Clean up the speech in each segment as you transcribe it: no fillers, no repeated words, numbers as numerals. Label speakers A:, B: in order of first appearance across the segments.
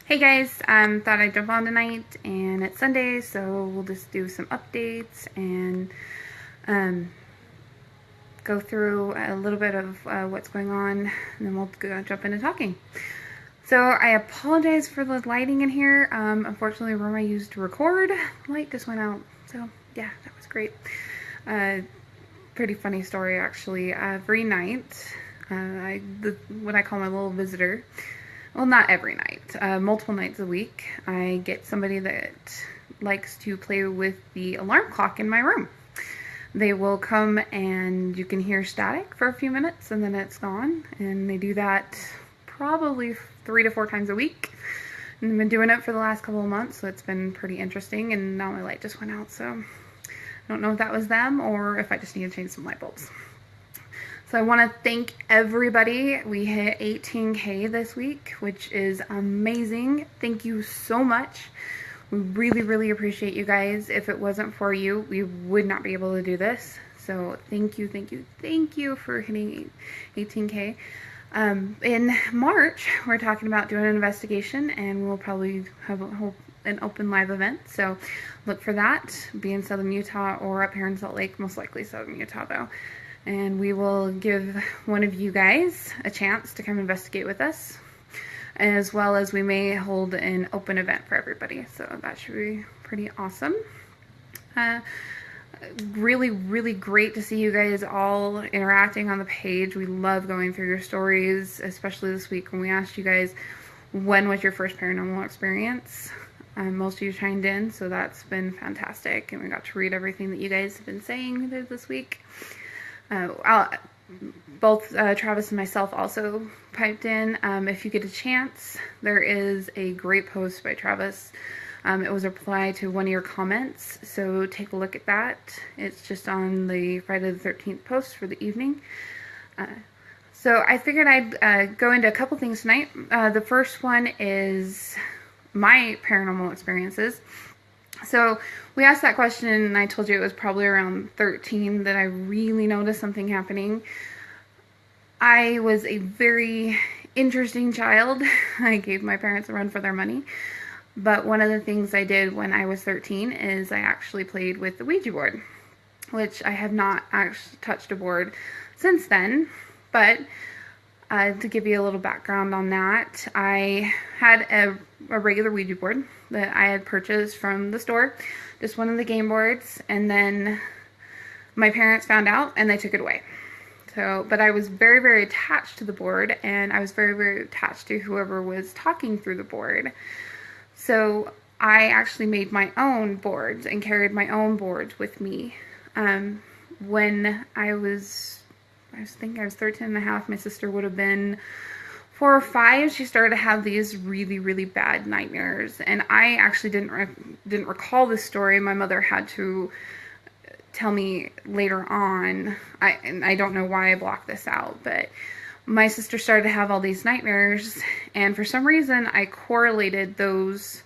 A: Hey guys, thought I'd jump on tonight, and it's Sunday, so we'll just do some updates and um, go through a little bit of what's going on, and then we'll jump into talking. So I apologize for the lighting in here. Unfortunately, the room I used to record, the light just went out. So yeah, that was great. Pretty funny story actually. Every night, what I call my little visitor. Well, not every night, multiple nights a week, I get somebody that likes to play with the alarm clock in my room. They will come and you can hear static for a few minutes and then it's gone. And they do that probably 3 to 4 times a week. And I've been doing it for the last couple of months, so it's been pretty interesting. And now my light just went out, so I don't know if that was them or if I just need to change some light bulbs. So I want to thank everybody. We hit 18K this week, which is amazing. Thank you so much. We really, really appreciate you guys. If it wasn't for you, we would not be able to do this. So thank you, thank you, thank you for hitting 18K. In March, we're talking about doing an investigation, and we'll probably have an open live event. So look for that. Be in Southern Utah or up here in Salt Lake, most likely Southern Utah though. And we will give one of you guys a chance to come investigate with us, as well as we may hold an open event for everybody. So that should be pretty awesome. Really, really great to see you guys all interacting on the page. We love going through your stories, especially this week when we asked you guys, when was your first paranormal experience? Most of you chimed in, so that's been fantastic. And we got to read everything that you guys have been saying this week. Both Travis and myself also piped in. If you get a chance, there is a great post by Travis. It was a reply to one of your comments, so take a look at that. It's just on the Friday the 13th post for the evening. So I figured I'd go into a couple things tonight. The first one is my paranormal experiences. So we asked that question, and I told you it was probably around 13 that I really noticed something happening. I was a very interesting child. I gave my parents a run for their money. But one of the things I did when I was 13 is I actually played with the Ouija board, which I have not actually touched a board since then. But to give you a little background on that, I had a regular Ouija board that I had purchased from the store, just one of the game boards, and then my parents found out and they took it away. So, but I was very, very attached to the board, and I was very, very attached to whoever was talking through the board. So I actually made my own boards and carried my own boards with me. When I think I was 13 and a half, my sister would have been 4 or 5, she started to have these really, really bad nightmares. And I actually didn't recall this story. My mother had to tell me later on. And I don't know why I blocked this out, but my sister started to have all these nightmares. And for some reason, I correlated those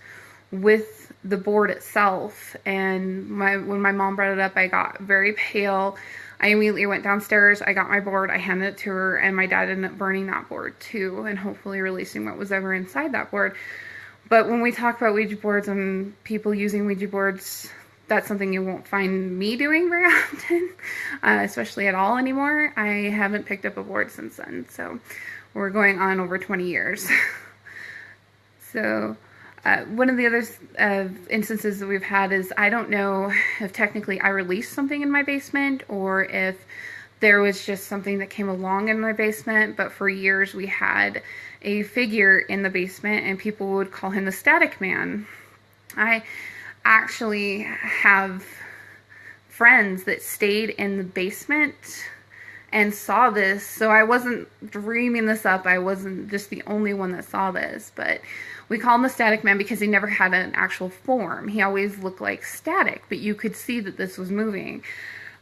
A: with the board itself. And when my mom brought it up, I got very pale. I immediately went downstairs, I got my board, I handed it to her, and my dad ended up burning that board too, and hopefully releasing what was ever inside that board. But when we talk about Ouija boards and people using Ouija boards, that's something you won't find me doing very often, especially at all anymore. I haven't picked up a board since then, so we're going on over 20 years. So one of the other instances that we've had is, I don't know if technically I released something in my basement or if there was just something that came along in my basement, but for years we had a figure in the basement and people would call him the Static Man. I actually have friends that stayed in the basement and saw this, so I wasn't dreaming this up. I wasn't just the only one that saw this, but we call him the Static Man because he never had an actual form. He always looked like static, but you could see that this was moving.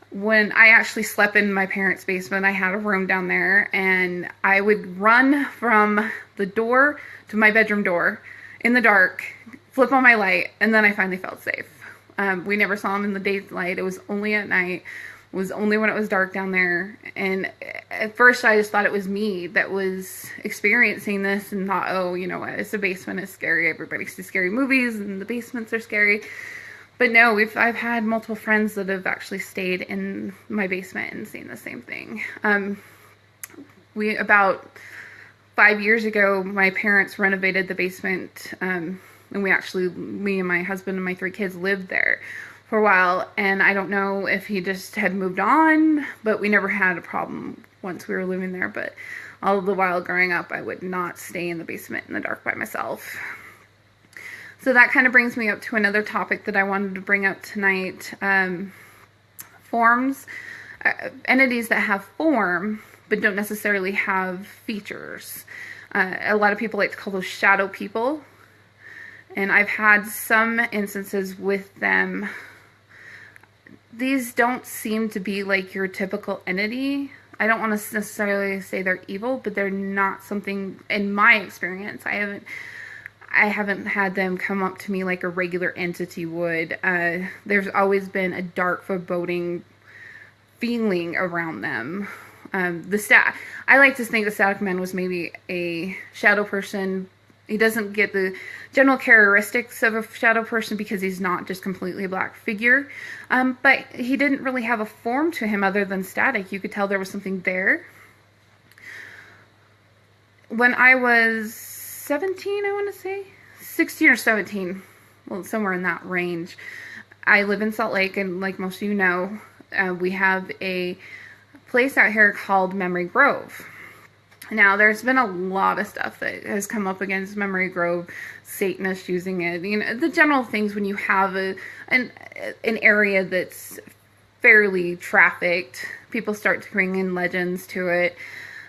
A: When I actually slept in my parents' basement, I had a room down there, and I would run from the door to my bedroom door in the dark, flip on my light, and then I finally felt safe. We never saw him in the daylight. It was only at night was only when it was dark down there. And at first I just thought it was me that was experiencing this and thought, oh, you know what, it's a basement, it's scary, everybody sees scary movies and the basements are scary. But no, I've had multiple friends that have actually stayed in my basement and seen the same thing. About 5 years ago, my parents renovated the basement, and me and my husband and my 3 kids lived there for a while, and I don't know if he just had moved on, but we never had a problem once we were living there. But all the while growing up, I would not stay in the basement in the dark by myself. So that kind of brings me up to another topic that I wanted to bring up tonight. Forms, entities that have form but don't necessarily have features. A lot of people like to call those shadow people, and I've had some instances with them. These don't seem to be like your typical entity. I don't want to necessarily say they're evil, but they're not something, in my experience, I haven't had them come up to me like a regular entity would. There's always been a dark, foreboding feeling around them. I like to think the Static Man was maybe a shadow person. He doesn't get the general characteristics of a shadow person because he's not just completely a black figure. But he didn't really have a form to him other than static. You could tell there was something there. When I was 17, I want to say, 16 or 17, well, somewhere in that range. I live in Salt Lake, and like most of you know, we have a place out here called Memory Grove. Now, there's been a lot of stuff that has come up against Memory Grove, Satanists using it, you know, the general things when you have an area that's fairly trafficked. People start to bring in legends to it.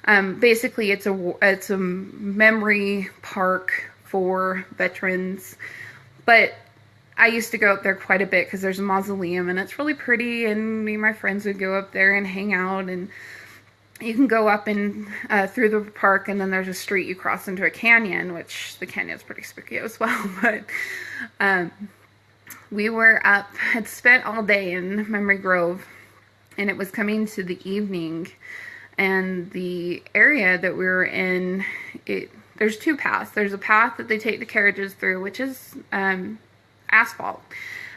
A: Basically, it's a memory park for veterans, but I used to go up there quite a bit because there's a mausoleum and it's really pretty, and me and my friends would go up there and hang out. And you can go up and through the park, and then there's a street you cross into a canyon, which the canyon's pretty spooky as well. But we were up, had spent all day in Memory Grove, and it was coming to the evening, and the area that we were in, there's 2 paths. There's a path that they take the carriages through, which is asphalt.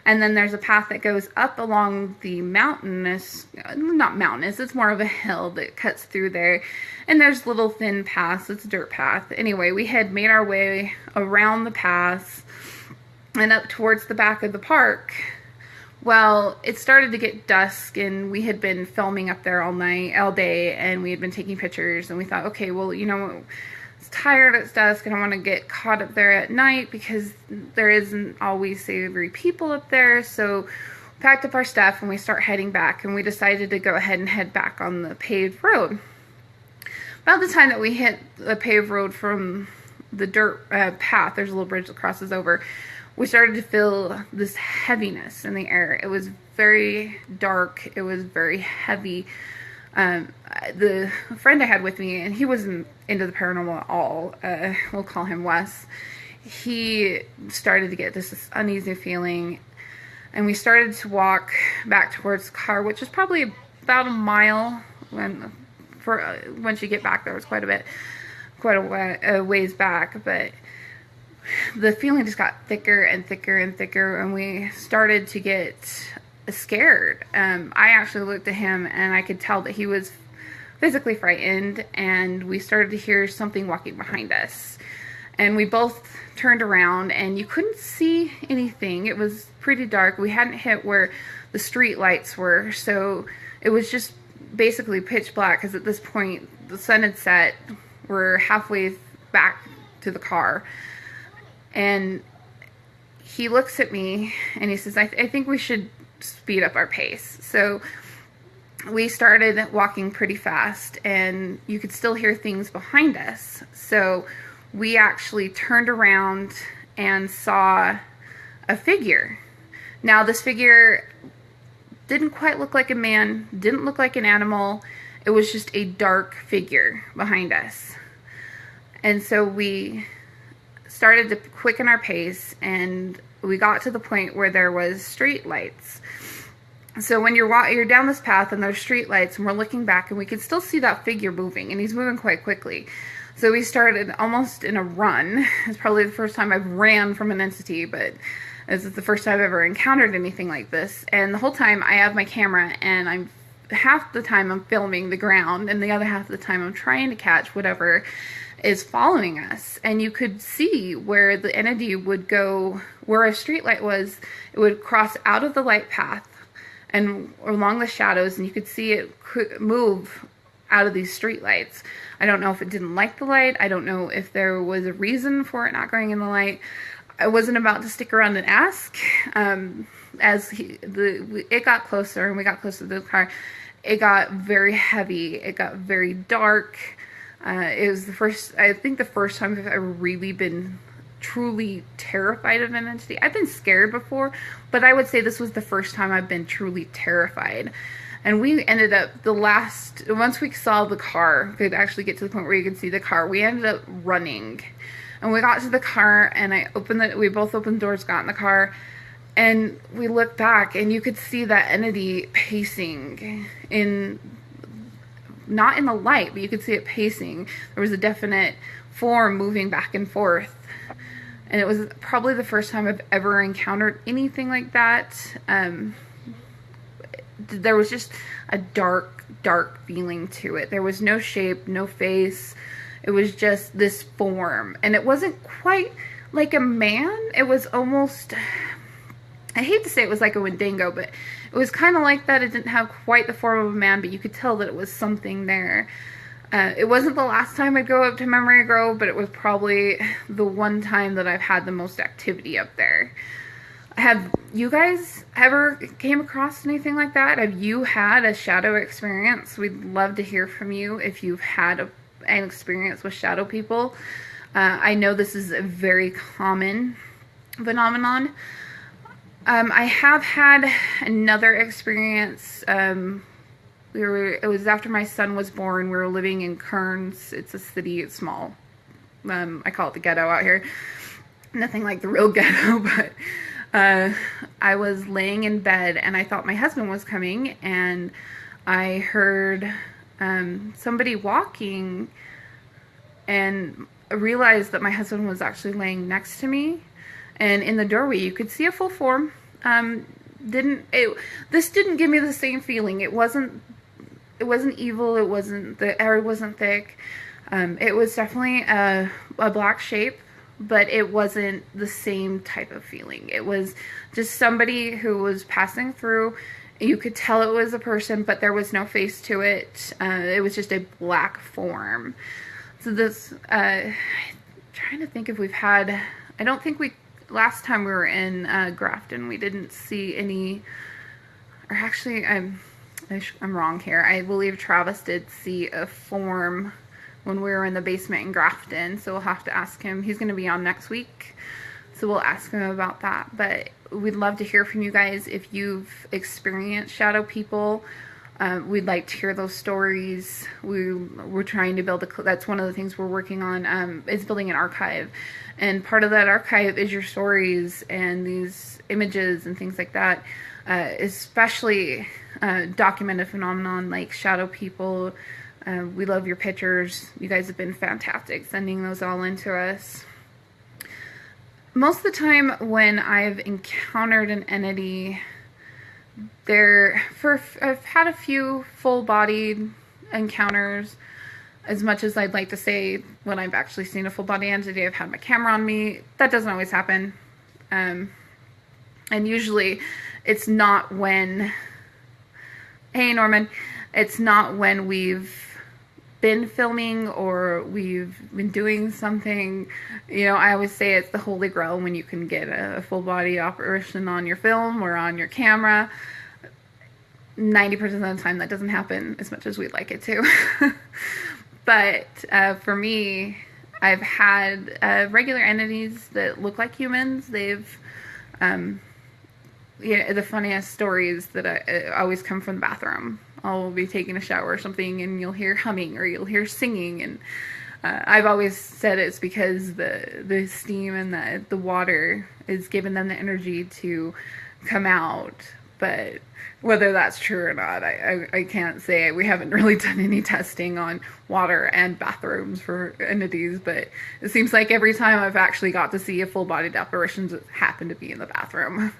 A: And then there's a path that goes up along the mountainous, not mountainous, it's more of a hill that cuts through there. And there's little thin paths, it's a dirt path. Anyway, we had made our way around the paths and up towards the back of the park. Well, it started to get dusk, and we had been filming up there all day, and we had been taking pictures, and we thought, okay, well, you know, it's tired, it's dusk, and I want to get caught up there at night because there isn't always savory people up there. So we packed up our stuff and we start heading back, and we decided to go ahead and head back on the paved road. About the time that we hit the paved road from the dirt path, there's a little bridge that crosses over, we started to feel this heaviness in the air. It was very dark, it was very heavy. The friend I had with me, and he wasn't into the paranormal at all, we'll call him Wes, he started to get this uneasy feeling, and we started to walk back towards the car, which was probably about a mile. Once you get back there, it was quite a ways back, but the feeling just got thicker and thicker and thicker, and we started to get scared. I actually looked at him, and I could tell that he was physically frightened, and we started to hear something walking behind us. And we both turned around, and you couldn't see anything. It was pretty dark. We hadn't hit where the street lights were, so it was just basically pitch black, because at this point the sun had set. We're halfway back to the car, and he looks at me and he says, I think we should speed up our pace. So we started walking pretty fast, and you could still hear things behind us. So we actually turned around and saw a figure. Now, this figure didn't quite look like a man, didn't look like an animal. It was just a dark figure behind us. And so we started to quicken our pace, and we got to the point where there was street lights. So when you're down this path and there's street lights and we're looking back and we can still see that figure moving, and he's moving quite quickly. So we started almost in a run. It's probably the first time I've ran from an entity, but this is the first time I've ever encountered anything like this. And the whole time I have my camera, and half the time I'm filming the ground, and the other half of the time I'm trying to catch whatever is following us. And you could see where the entity would go, where a street light was, it would cross out of the light path and along the shadows, and you could see it move out of these street lights. I don't know if it didn't like the light. I don't know if there was a reason for it not going in the light. I wasn't about to stick around and ask. It got closer, and we got closer to the car, it got very heavy. It got very dark. It was I think the first time I've ever really been truly terrified of an entity. I've been scared before, but I would say this was the first time I've been truly terrified. And we ended up, once we saw the car, could actually get to the point where you could see the car, we ended up running. And we got to the car, and we both opened the doors, got in the car, and we looked back, and you could see that entity pacing not in the light, but you could see it pacing. There was a definite form moving back and forth. And it was probably the first time I've ever encountered anything like that. There was just a dark, dark feeling to it. There was no shape, no face. It was just this form. And it wasn't quite like a man. It was almost, I hate to say it was like a Wendigo, but it was kind of like that. It didn't have quite the form of a man, but you could tell that it was something there. It wasn't the last time I'd go up to Memory Grove, but it was probably the one time that I've had the most activity up there. Have you guys ever came across anything like that? Have you had a shadow experience? We'd love to hear from you if you've had an experience with shadow people. I know this is a very common phenomenon. I have had another experience. It was after my son was born. We were living in Kearns. It's a city. It's small. I call it the ghetto out here. Nothing like the real ghetto, but I was laying in bed, and I thought my husband was coming, and I heard somebody walking, and I realized that my husband was actually laying next to me, and in the doorway you could see a full form. This didn't give me the same feeling. It wasn't evil. The air wasn't thick. It was definitely a black shape, but it wasn't the same type of feeling. It was just somebody who was passing through. You could tell it was a person, but there was no face to it. It was just a black form. So this, trying to think if we've had, I don't think last time we were in Grafton, we didn't see any, or actually, I'm wrong here. I believe Travis did see a form when we were in the basement in Grafton, so we'll have to ask him. He's going to be on next week, so we'll ask him about that. But we'd love to hear from you guys if you've experienced shadow people. We'd like to hear those stories. We're trying to build that's one of the things we're working on, is building an archive. And part of that archive is your stories and these images and things like that, especially documented phenomenon like shadow people. We love your pictures. You guys have been fantastic sending those all in to us. Most of the time when I've encountered an entity, I've had a few full-bodied encounters. As much as I'd like to say when I've actually seen a full-body entity, I've had my camera on me. That doesn't always happen. And usually it's not when, hey Norman, it's not when we've been filming or we've been doing something. You know, I always say it's the holy grail when you can get a full-body apparition on your film or on your camera. 90% of the time that doesn't happen as much as we'd like it to. But for me, I've had regular entities that look like humans. They've, the funniest stories that I always come from the bathroom. I'll be taking a shower or something, and you'll hear humming or you'll hear singing, and I've always said it's because the steam and the water is giving them the energy to come out. but whether that's true or not, I can't say. We haven't really done any testing on water and bathrooms for entities, but it seems like every time I've actually got to see a full-bodied apparition, it happened to be in the bathroom.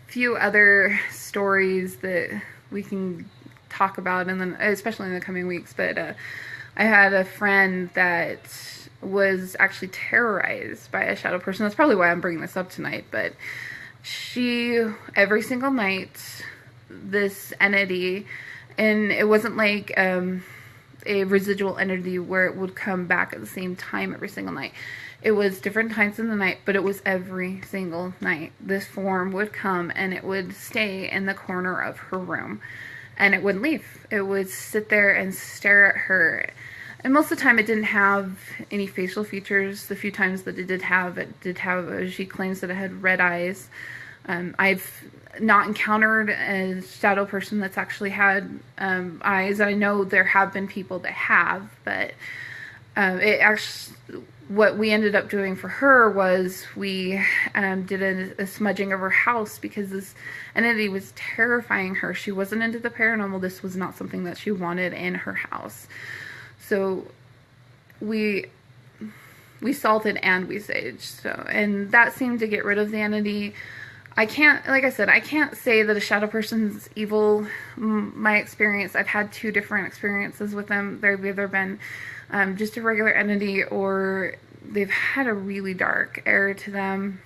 A: Few other stories that we can talk about, and then especially in the coming weeks, but I had a friend that was actually terrorized by a shadow person. That's probably why I'm bringing this up tonight, but she, every single night, this entity, and it wasn't like a residual entity where it would come back at the same time every single night. It was different times in the night, but it was every single night. This form would come and it would stay in the corner of her room, and it wouldn't leave. It would sit there and stare at her. And most of the time it didn't have any facial features. The few times that it did have, she claims that it had red eyes. I've not encountered a shadow person that's actually had eyes. I know there have been people that have, but what we ended up doing for her was we did a smudging of her house because this entity was terrifying her. She wasn't into the paranormal. This was not something that she wanted in her house. So we salted and we saged. And that seemed to get rid of the entity. I can't, like I said, I can't say that a shadow person's evil. My experience, I've had 2 different experiences with them. They've either been just a regular entity, or they've had a really dark air to them.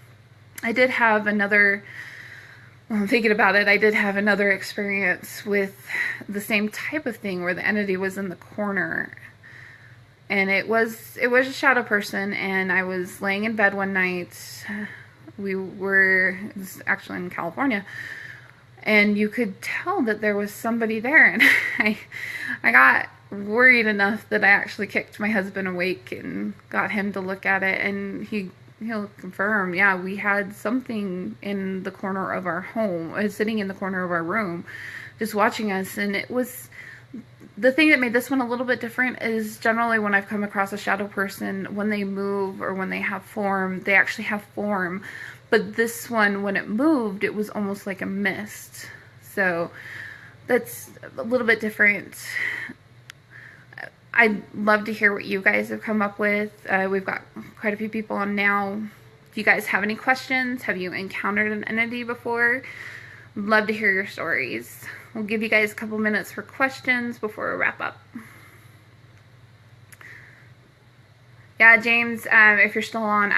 A: I did have another, well, I'm thinking about it, I did have another experience with the same type of thing where the entity was in the corner. And it was a shadow person, and I was laying in bed one night. It was actually in California, and you could tell that there was somebody there, and I got worried enough that I actually kicked my husband awake and got him to look at it, and he'll confirm, yeah, we had something in the corner of our home, sitting in the corner of our room, just watching us. And it was, the thing that made this one a little bit different is generally when I've come across a shadow person, when they move or when they have form, they actually have form. But this one, when it moved, it was almost like a mist. So that's a little bit different. I'd love to hear what you guys have come up with. We've got quite a few people on now. Do you guys have any questions? Have you encountered an entity before? Love to hear your stories. We'll give you guys a couple minutes for questions before we wrap up. Yeah, James, if you're still on,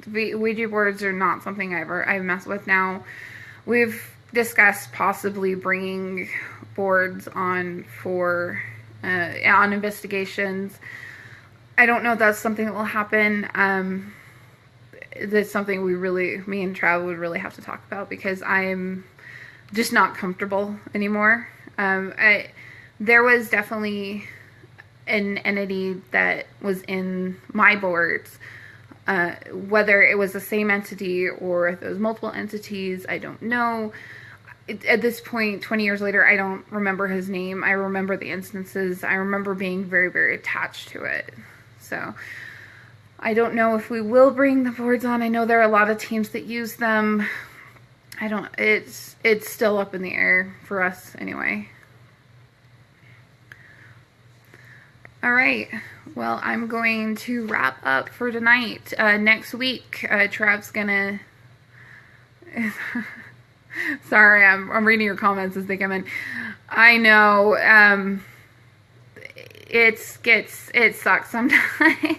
A: Ouija boards are not something I mess with now. We've discussed possibly bringing boards on for on investigations. I don't know if that's something that will happen. That's something me and Trav would really have to talk about, because I'm just not comfortable anymore. There was definitely an entity that was in my boards. Whether it was the same entity or if it was multiple entities, I don't know. At this point, 20 years later, I don't remember his name. I remember the instances. I remember being very, very attached to it. So I don't know if we will bring the boards on. I know there are a lot of teams that use them. It's still up in the air for us anyway. All right. Well, I'm going to wrap up for tonight. Next week, Trav's gonna... Sorry, I'm reading your comments as they come in. I know, it sucks sometimes.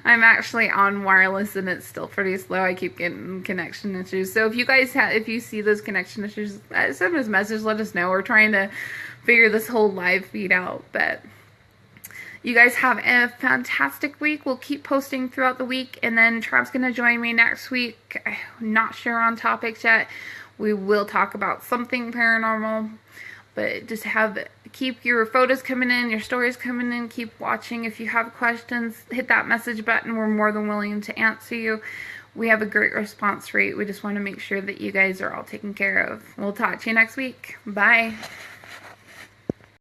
A: I'm actually on wireless and it's still pretty slow. I keep getting connection issues. So if you guys if you see those connection issues, send us a message, let us know. We're trying to figure this whole live feed out, but you guys have a fantastic week. We'll keep posting throughout the week, and then Trav's going to join me next week. I'm not sure on topics yet. We will talk about something paranormal, but just keep your photos coming in, your stories coming in, keep watching. If you have questions, hit that message button. We're more than willing to answer you. We have a great response rate. We just want to make sure that you guys are all taken care of. We'll talk to you next week. Bye.